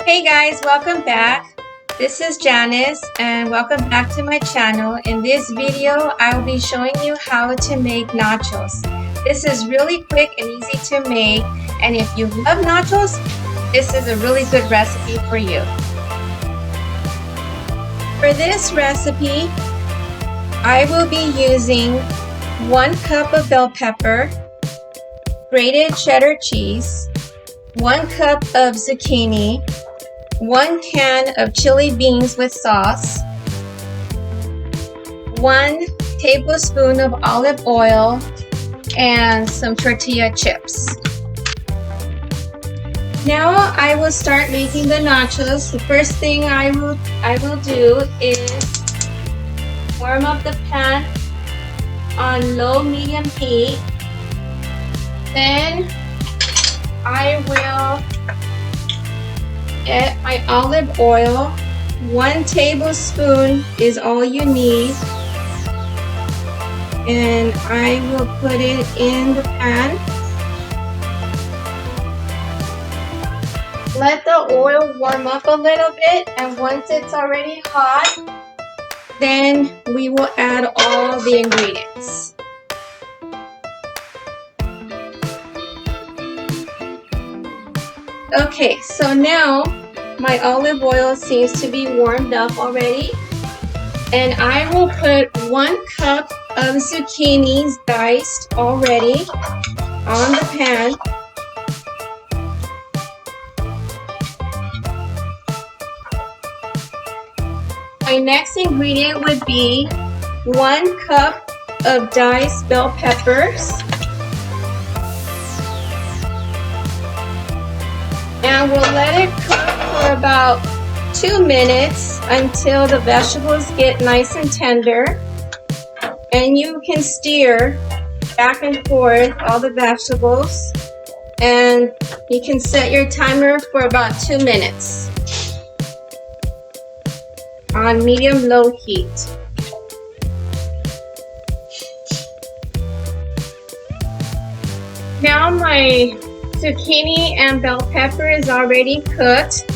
Hey guys, welcome back. This is Janice and welcome back to my channel. In this video, I will be showing you how to make nachos. This is really quick and easy to make, and if you love nachos, this is a really good recipe for you. For this recipe, I will be using 1 cup of bell pepper, grated cheddar cheese, 1 cup of zucchini, 1 can of chili beans with sauce, 1 tablespoon of olive oil, and some tortilla chips. Now I will start making the nachos. The first thing I will do is warm up the pan on low-medium heat. Then I will add my olive oil. 1 tablespoon is all you need. And I will put it in the pan. Let the oil warm up a little bit, and once it's already hot, then we will add all the ingredients. Okay, so now my olive oil seems to be warmed up already, and I will put 1 cup of zucchinis diced already on the pan. My next ingredient would be 1 cup of diced bell peppers. And we'll let it cook for about 2 minutes until the vegetables get nice and tender. And you can stir back and forth all the vegetables. And you can set your timer for about 2 minutes on medium-low heat. Now my zucchini and bell pepper is already cooked.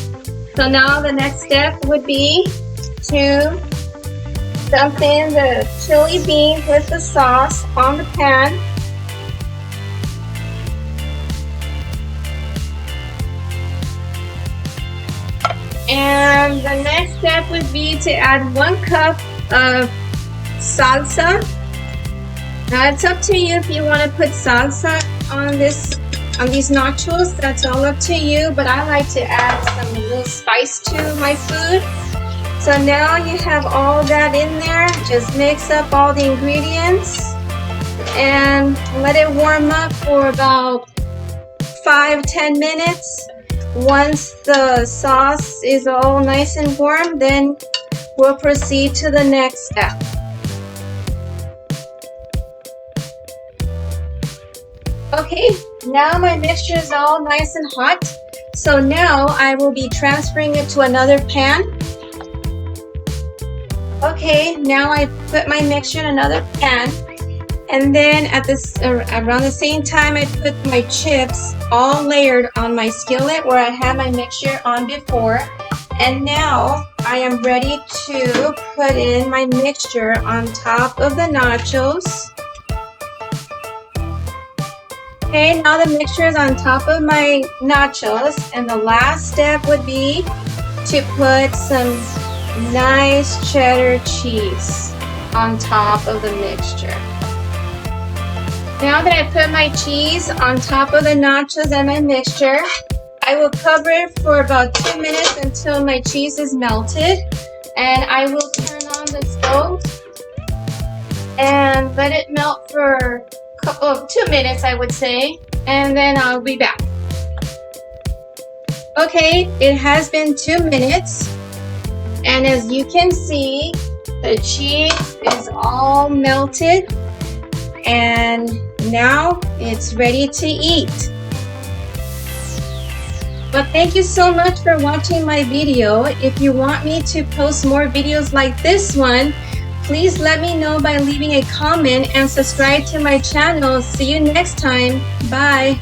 So now the next step would be to dump in the chili beans with the sauce on the pan. And the next step would be to add 1 cup of salsa. Now it's up to you if you want to put salsa on these nachos. That's all up to you, but I like to add some little spice to my food. So now you have all that in there. Just mix up all the ingredients and let it warm up for about 5-10 minutes. Once the sauce is all nice and warm, then we'll proceed to the next step. Okay, now my mixture is all nice and hot. So now I will be transferring it to another pan. Okay, now I put my mixture in another pan. And then around the same time, I put my chips all layered on my skillet where I had my mixture on before. And now I am ready to put in my mixture on top of the nachos. Okay, now the mixture is on top of my nachos, and the last step would be to put some nice cheddar cheese on top of the mixture. Now that I put my cheese on top of the nachos and my mixture, I will cover it for about 2 minutes until my cheese is melted. And I will turn on the stove and let it melt for a couple of 2 minutes, I would say. And then I'll be back. Okay, it has been 2 minutes. And as you can see, the cheese is all melted. And now it's ready to eat. But thank you so much for watching my video. If you want me to post more videos like this one, please let me know by leaving a comment and subscribe to my channel. See you next time. Bye.